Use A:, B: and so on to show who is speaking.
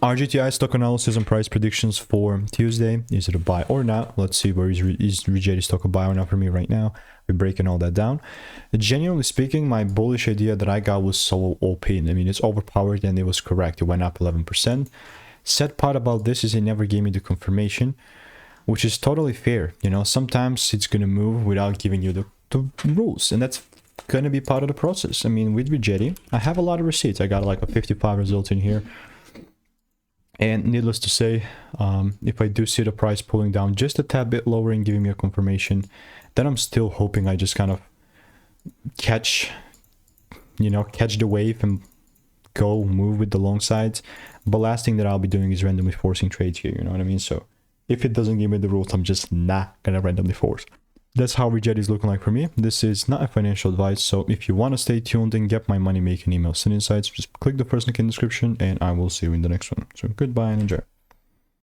A: RGTI stock analysis and price predictions for Tuesday. Is it a buy or not? Let's see, where is Rigetti stock a buy or not for me right now? We're breaking all that down. Genuinely speaking, my bullish idea that I got was so OP. I mean, it's overpowered and it was correct. It went up 11%. Sad part about this is it never gave me the confirmation, which is totally fair. You know, sometimes it's going to move without giving you the rules, and that's going to be part of the process. I mean, with Rigetti, I have a lot of receipts. I got like a 55 result in here. And needless to say, if I do see the price pulling down just a tad bit lower and giving me a confirmation, then I'm still hoping I just kind of catch the wave and move with the long sides. But last thing that I'll be doing is randomly forcing trades here, you know what I mean? So if it doesn't give me the rules, I'm just not gonna randomly force. That's how Rigetti is looking like for me. This is not a financial advice, so if you want to stay tuned and get my money making emails and insights, just click the first link in the description and I will see you in the next one. So goodbye and enjoy.